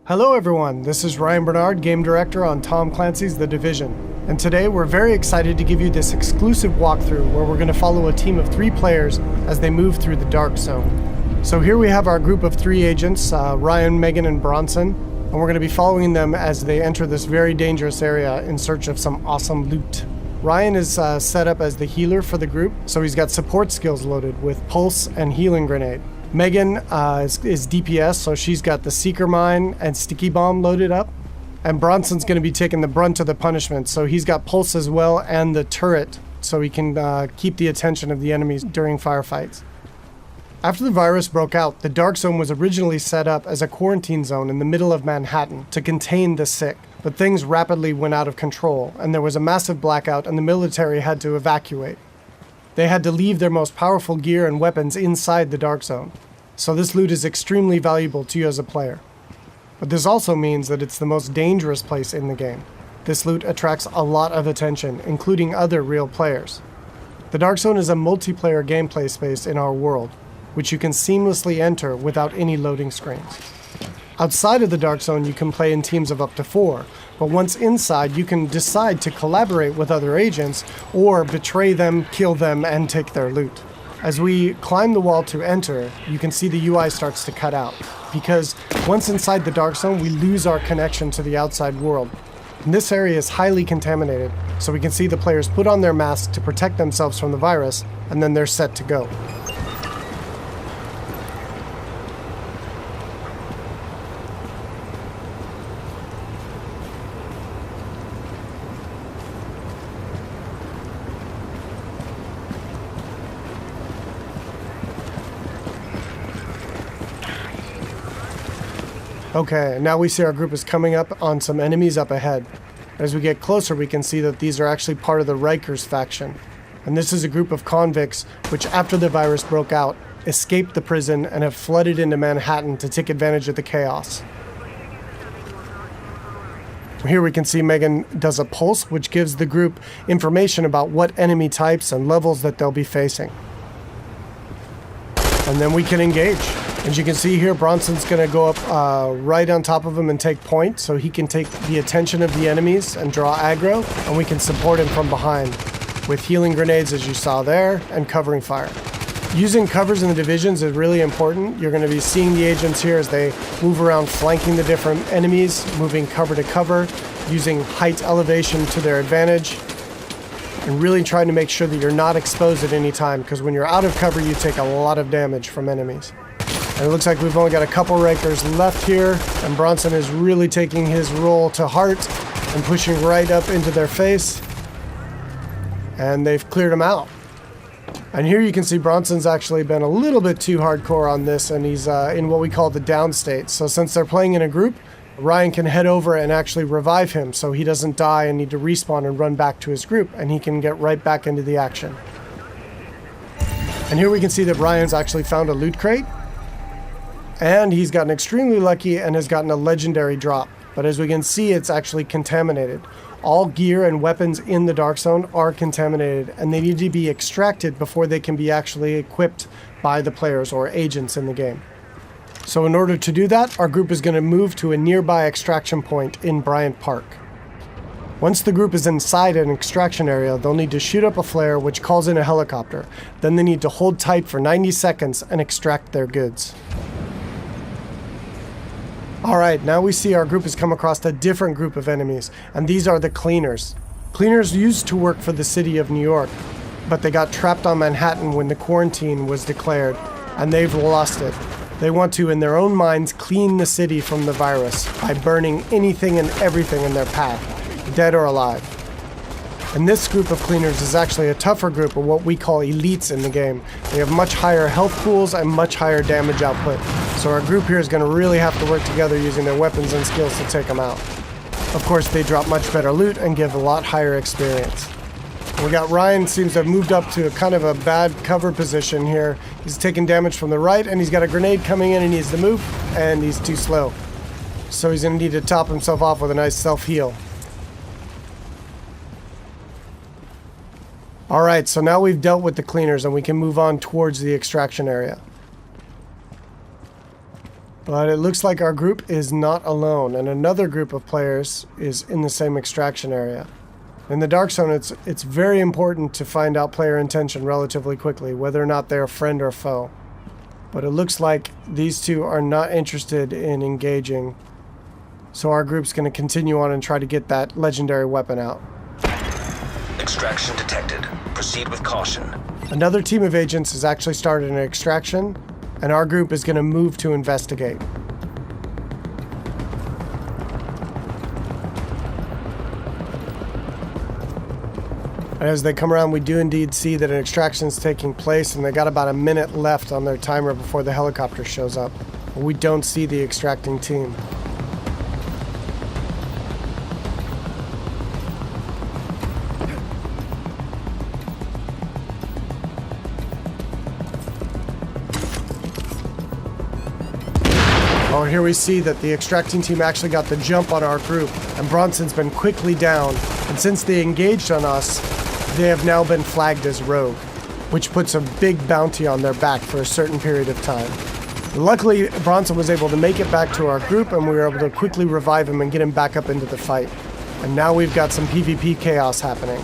Hello everyone, this is Ryan Bernard, Game Director on Tom Clancy's The Division. And today we're very excited to give you this exclusive walkthrough where we're going to follow a team of 3 players as they move through the Dark Zone. So here we have our group of 3 agents, Ryan, Megan, and Bronson, and we're going to be following them as they enter this very dangerous area in search of some awesome loot. Ryan is set up as the healer for the group, so he's got support skills loaded with Pulse and Healing Grenade. Megan is DPS, so she's got the Seeker Mine and Sticky Bomb loaded up. And Bronson's going to be taking the brunt of the punishment, so he's got Pulse as well and the turret, so he can keep the attention of the enemies during firefights. After the virus broke out, the Dark Zone was originally set up as a quarantine zone in the middle of Manhattan to contain the sick. But things rapidly went out of control, and there was a massive blackout and the military had to evacuate. They had to leave their most powerful gear and weapons inside the Dark Zone, so this loot is extremely valuable to you as a player. But this also means that it's the most dangerous place in the game. This loot attracts a lot of attention, including other real players. The Dark Zone is a multiplayer gameplay space in our world, which you can seamlessly enter without any loading screens. Outside of the Dark Zone, you can play in teams of up to 4, but once inside, you can decide to collaborate with other agents or betray them, kill them, and take their loot. As we climb the wall to enter, you can see the UI starts to cut out, because once inside the Dark Zone, we lose our connection to the outside world. And this area is highly contaminated, so we can see the players put on their masks to protect themselves from the virus, and then they're set to go. Okay, now we see our group is coming up on some enemies up ahead. As we get closer, we can see that these are actually part of the Rikers faction. And this is a group of convicts which, after the virus broke out, escaped the prison and have flooded into Manhattan to take advantage of the chaos. Here we can see Megan does a pulse, which gives the group information about what enemy types and levels that they'll be facing. And then we can engage. As you can see here, Bronson's going to go up right on top of him and take point, so he can take the attention of the enemies and draw aggro, and we can support him from behind with healing grenades, as you saw there, and covering fire. Using covers in the divisions is really important. You're going to be seeing the agents here as they move around flanking the different enemies, moving cover to cover, using height elevation to their advantage, and really trying to make sure that you're not exposed at any time, because when you're out of cover, you take a lot of damage from enemies. And it looks like we've only got a couple Rikers left here, and Bronson is really taking his role to heart and pushing right up into their face. And they've cleared him out. And here you can see Bronson's actually been a little bit too hardcore on this, and he's in what we call the down state. So since they're playing in a group, Ryan can head over and actually revive him so he doesn't die and need to respawn and run back to his group, and he can get right back into the action. And here we can see that Ryan's actually found a loot crate. And he's gotten extremely lucky and has gotten a legendary drop. But as we can see, it's actually contaminated. All gear and weapons in the Dark Zone are contaminated, and they need to be extracted before they can be actually equipped by the players or agents in the game. So in order to do that, our group is going to move to a nearby extraction point in Bryant Park. Once the group is inside an extraction area, they'll need to shoot up a flare which calls in a helicopter. Then they need to hold tight for 90 seconds and extract their goods. Alright, now we see our group has come across a different group of enemies, and these are the Cleaners. Cleaners used to work for the city of New York, but they got trapped on Manhattan when the quarantine was declared, and they've lost it. They want to, in their own minds, clean the city from the virus by burning anything and everything in their path, dead or alive. And this group of Cleaners is actually a tougher group of what we call elites in the game. They have much higher health pools and much higher damage output. So our group here is going to really have to work together using their weapons and skills to take them out. Of course, they drop much better loot and give a lot higher experience. We got Ryan seems to have moved up to a kind of a bad cover position here. He's taking damage from the right, and he's got a grenade coming in and he needs to move, and he's too slow. So he's going to need to top himself off with a nice self-heal. Alright, so now we've dealt with the Cleaners and we can move on towards the extraction area. But it looks like our group is not alone, and another group of players is in the same extraction area. In the Dark Zone, it's very important to find out player intention relatively quickly, whether or not they're a friend or foe. But it looks like these two are not interested in engaging, so our group's going to continue on and try to get that legendary weapon out. Extraction detected. Proceed with caution. Another team of agents has actually started an extraction, and our group is going to move to investigate. And as they come around, we do indeed see that an extraction is taking place, and they got about a minute left on their timer before the helicopter shows up. We don't see the extracting team. Oh, here we see that the extracting team actually got the jump on our group, and Bronson's been quickly down, and since they engaged on us, they have now been flagged as rogue, which puts a big bounty on their back for a certain period of time. Luckily, Bronson was able to make it back to our group, and we were able to quickly revive him and get him back up into the fight. And now we've got some PvP chaos happening.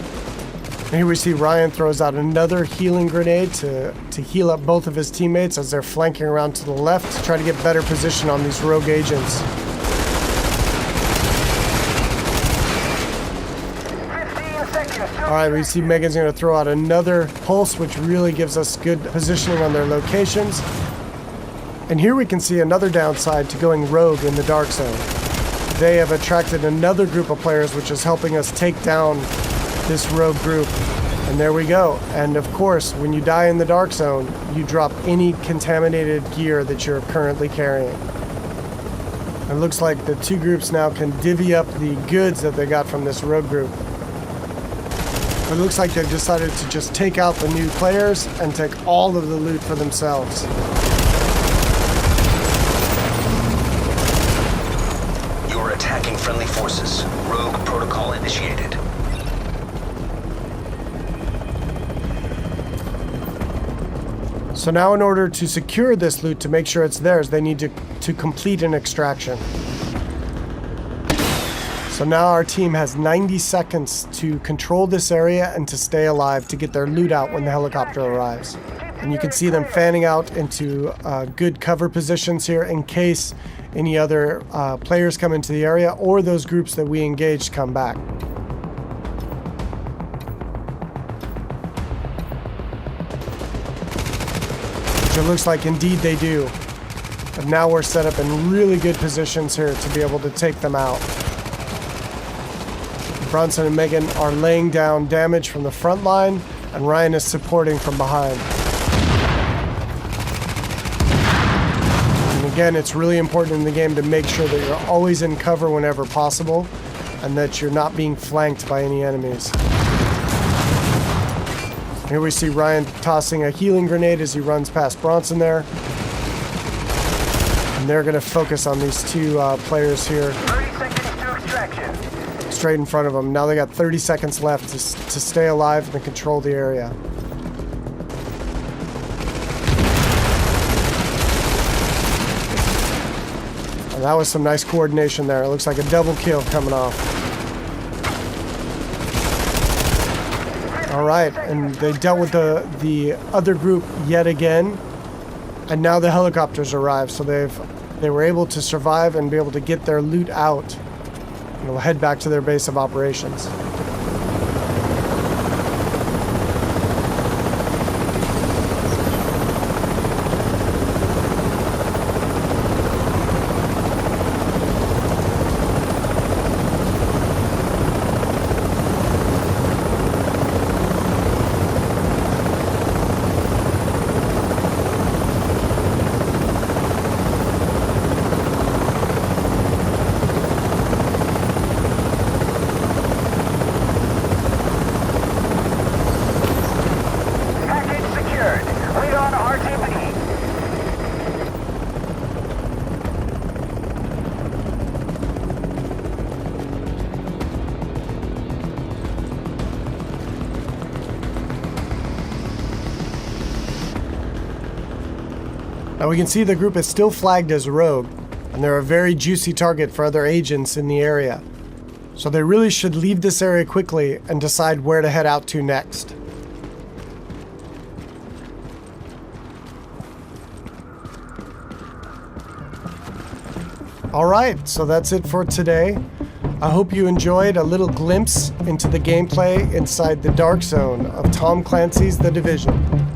And here we see Ryan throws out another healing grenade to heal up both of his teammates as they're flanking around to the left to try to get better position on these rogue agents. Alright, we see Megan's going to throw out another pulse, which really gives us good positioning on their locations. And here we can see another downside to going rogue in the Dark Zone. They have attracted another group of players, which is helping us take down this rogue group. And there we go. And of course, when you die in the Dark Zone, you drop any contaminated gear that you're currently carrying. It looks like the two groups now can divvy up the goods that they got from this rogue group. It looks like they've decided to just take out the new players and take all of the loot for themselves. You are attacking friendly forces. Rogue protocol initiated. So now in order to secure this loot, to make sure it's theirs, they need to complete an extraction. So now our team has 90 seconds to control this area and to stay alive to get their loot out when the helicopter arrives. And you can see them fanning out into good cover positions here in case any other players come into the area or those groups that we engaged come back. Which it looks like indeed they do. But now we're set up in really good positions here to be able to take them out. Bronson and Megan are laying down damage from the front line, and Ryan is supporting from behind. And again, it's really important in the game to make sure that you're always in cover whenever possible, and that you're not being flanked by any enemies. Here we see Ryan tossing a healing grenade as he runs past Bronson there. And they're going to focus on these two players here. 30 seconds to extraction. Straight in front of them. Now they got 30 seconds left to stay alive and control the area. And that was some nice coordination there. It looks like a double kill coming off. All right, and they dealt with the other group yet again, and now the helicopters arrived. So they were able to survive and be able to get their loot out. And we'll head back to their base of operations. Now we can see the group is still flagged as rogue, and they're a very juicy target for other agents in the area. So they really should leave this area quickly and decide where to head out to next. Alright, so that's it for today. I hope you enjoyed a little glimpse into the gameplay inside the dark zone of Tom Clancy's The Division.